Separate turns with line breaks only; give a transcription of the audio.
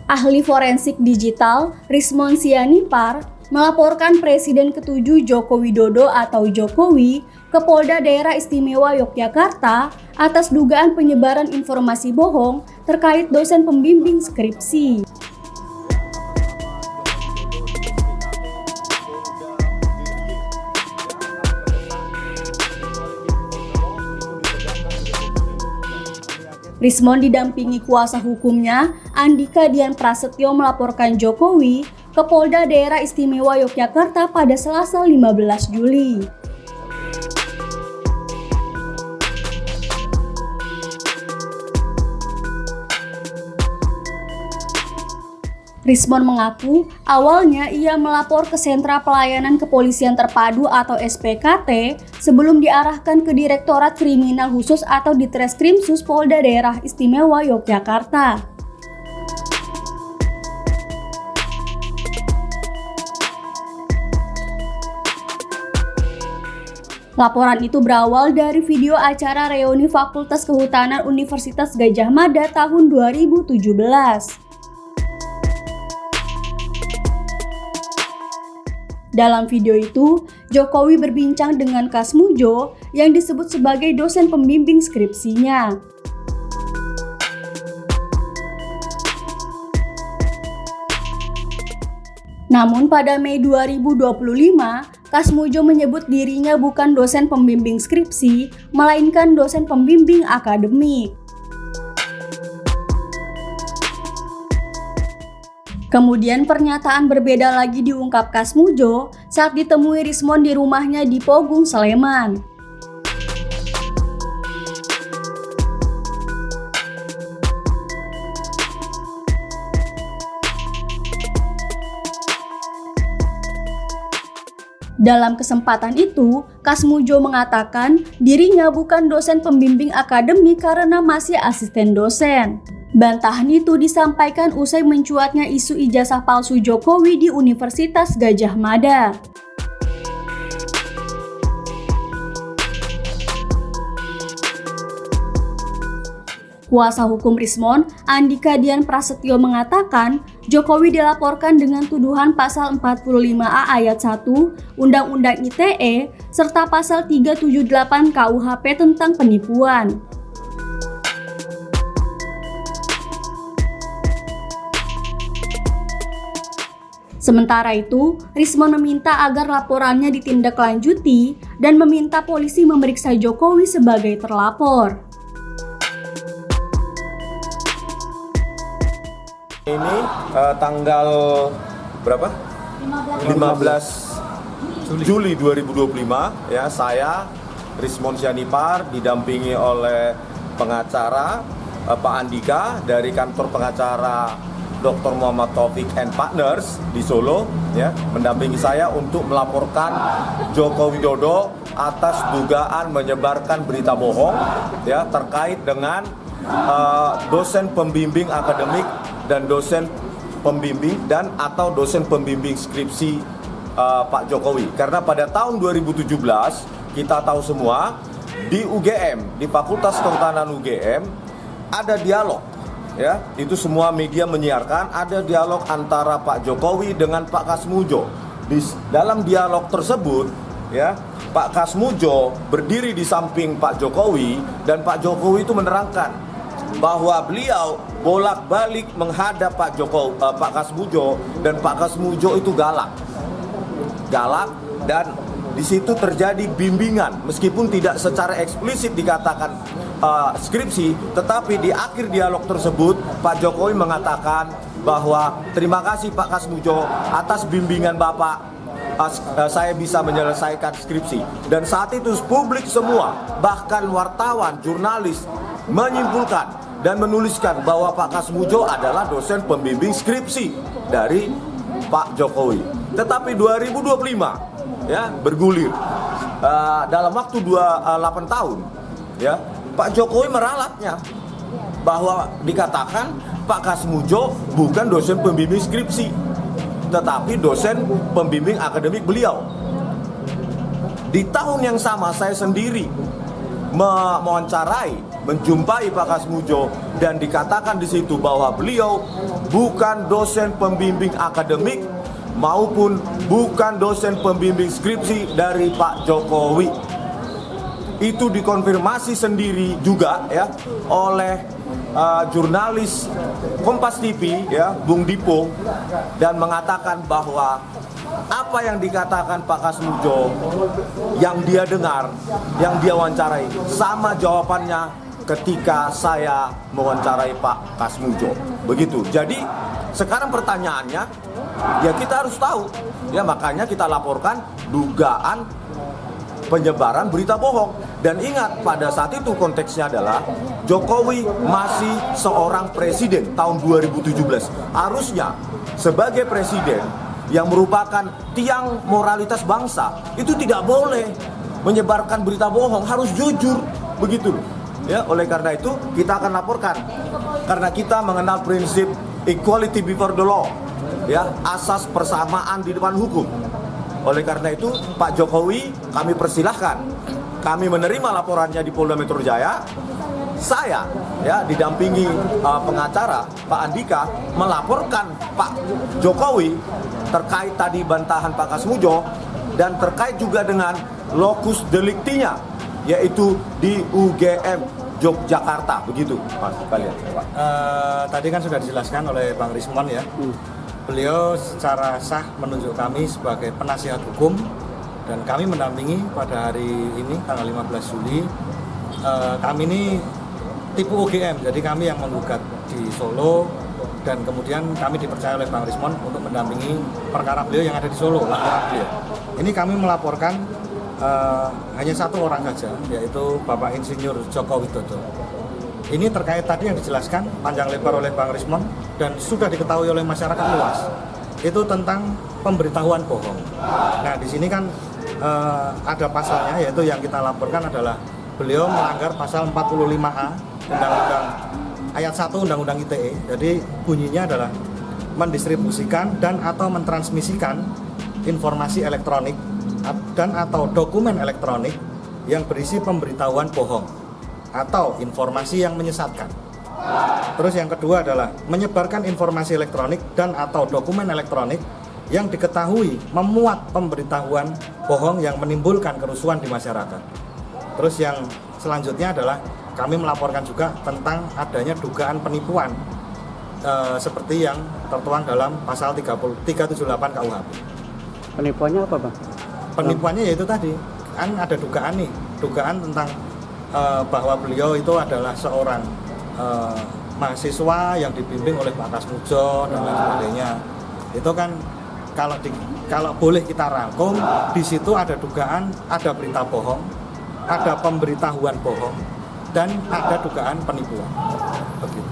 Ahli forensik digital Rismon Sianipar melaporkan Presiden ke-7 Joko Widodo atau Jokowi ke Polda Daerah Istimewa Yogyakarta atas dugaan penyebaran informasi bohong terkait dosen pembimbing skripsi. Rismon didampingi kuasa hukumnya, Andika Dian Prasetyo melaporkan Jokowi ke Polda Daerah Istimewa Yogyakarta pada Selasa 15 Juli. Rismon mengaku awalnya ia melapor ke Sentra Pelayanan Kepolisian Terpadu atau SPKT sebelum diarahkan ke Direktorat Kriminal Khusus atau Ditreskrimsus Polda Daerah Istimewa Yogyakarta. Laporan itu berawal dari video acara reuni Fakultas Kehutanan Universitas Gadjah Mada tahun 2017. Dalam video itu, Jokowi berbincang dengan Kasmujo yang disebut sebagai dosen pembimbing skripsinya. Namun pada Mei 2025, Kasmujo menyebut dirinya bukan dosen pembimbing skripsi, melainkan dosen pembimbing akademik. Kemudian pernyataan berbeda lagi diungkap Kasmujo saat ditemui Rismon di rumahnya di Pogung, Sleman. Dalam kesempatan itu, Kasmujo mengatakan dirinya bukan dosen pembimbing akademik karena masih asisten dosen. Bantahan itu disampaikan usai mencuatnya isu ijazah palsu Jokowi di Universitas Gadjah Mada. Kuasa hukum Rismon, Andika Dian Prasetyo mengatakan Jokowi dilaporkan dengan tuduhan pasal 45A ayat 1 Undang-Undang ITE serta pasal 378 KUHP tentang penipuan. Sementara itu, Rismon meminta agar laporannya ditindaklanjuti dan meminta polisi memeriksa Jokowi sebagai terlapor.
Ini tanggal berapa? 15 Juli 2025 ya, saya Rismon Sianipar didampingi oleh pengacara Pak Andika dari kantor pengacara Dr. Muhammad Taufik and Partners di Solo ya, mendampingi saya untuk melaporkan Joko Widodo atas dugaan menyebarkan berita bohong ya terkait dengan dosen pembimbing akademik dan dosen pembimbing dan atau dosen pembimbing skripsi Pak Jokowi. Karena pada tahun 2017 kita tahu semua di UGM, di Fakultas Kehutanan UGM ada dialog. Ya, itu semua media menyiarkan ada dialog antara Pak Jokowi dengan Pak Kasmujo. Di dalam dialog tersebut, ya, Pak Kasmujo berdiri di samping Pak Jokowi dan Pak Jokowi itu menerangkan bahwa beliau bolak-balik menghadap Pak Kasmujo dan Pak Kasmujo itu galak dan di situ terjadi bimbingan meskipun tidak secara eksplisit dikatakan skripsi, tetapi di akhir dialog tersebut Pak Jokowi mengatakan bahwa terima kasih Pak Kasmujo atas bimbingan Bapak, saya bisa menyelesaikan skripsi. Dan saat itu publik semua, bahkan wartawan, jurnalis menyimpulkan dan menuliskan bahwa Pak Kasmujo adalah dosen pembimbing skripsi dari Pak Jokowi. Tetapi 2025 ya bergulir dalam waktu 8 tahun ya, Pak Jokowi meralatnya bahwa dikatakan Pak Kasmujo bukan dosen pembimbing skripsi, tetapi dosen pembimbing akademik beliau. Di tahun yang sama saya sendiri mewawancarai menjumpai Pak Kasmujo dan dikatakan di situ bahwa beliau bukan dosen pembimbing akademik maupun bukan dosen pembimbing skripsi dari Pak Jokowi. Itu dikonfirmasi sendiri juga ya oleh jurnalis Kompas TV ya, Bung Dipo, dan mengatakan bahwa apa yang dikatakan Pak Kasmujo yang dia dengar, yang dia wawancarai sama jawabannya ketika saya mewawancarai Pak Kasmujo. Begitu. Jadi sekarang pertanyaannya ya kita harus tahu ya, makanya kita laporkan dugaan penyebaran berita bohong. Dan ingat, pada saat itu konteksnya adalah Jokowi masih seorang presiden tahun 2017. Harusnya sebagai presiden yang merupakan tiang moralitas bangsa itu tidak boleh menyebarkan berita bohong, harus jujur, begitu loh. Ya, oleh karena itu kita akan laporkan karena kita mengenal prinsip equality before the law, ya, asas persamaan di depan hukum. Oleh karena itu Pak Jokowi kami persilahkan, kami menerima laporannya di Polda Metro Jaya. Saya ya didampingi pengacara Pak Andika melaporkan Pak Jokowi terkait tadi bantahan Pak Kasmujo dan terkait juga dengan lokus deliktinya, yaitu di UGM Yogyakarta, begitu Mas kalian Pak.
Tadi kan sudah dijelaskan oleh Bang Rismon ya. Beliau secara sah menunjuk kami sebagai penasihat hukum dan kami mendampingi pada hari ini tanggal 15 Juli. Kami ini tipe UGM, jadi kami yang menggugat di Solo dan kemudian kami dipercaya oleh Bang Rismon untuk mendampingi perkara beliau yang ada di Solo, laporan beliau. Ini kami melaporkan hanya satu orang saja, yaitu Bapak Insinyur Joko Widodo. Ini terkait tadi yang dijelaskan panjang lebar oleh Bang Rismon dan sudah diketahui oleh masyarakat luas. Itu tentang pemberitahuan bohong. Nah, di sini kan ada pasalnya, yaitu yang kita laporkan adalah beliau melanggar pasal 45A Undang-Undang ayat 1 Undang-Undang ITE. Jadi bunyinya adalah mendistribusikan dan atau mentransmisikan informasi elektronik dan atau dokumen elektronik yang berisi pemberitahuan bohong atau informasi yang menyesatkan. Terus yang kedua adalah menyebarkan informasi elektronik dan atau dokumen elektronik yang diketahui memuat pemberitahuan bohong yang menimbulkan kerusuhan di masyarakat. Terus yang selanjutnya adalah kami melaporkan juga tentang adanya dugaan penipuan seperti yang tertuang dalam pasal 378 KUHP.
Penipuannya apa, Bang?
Penipuannya yaitu tadi, kan ada dugaan tentang bahwa beliau itu adalah seorang mahasiswa yang dibimbing oleh Pak Kasmujo dan lain sebagainya. Itu kan kalau boleh kita rangkum, di situ ada dugaan, ada berita bohong, ada pemberitahuan bohong, dan ada dugaan penipuan. Begitu.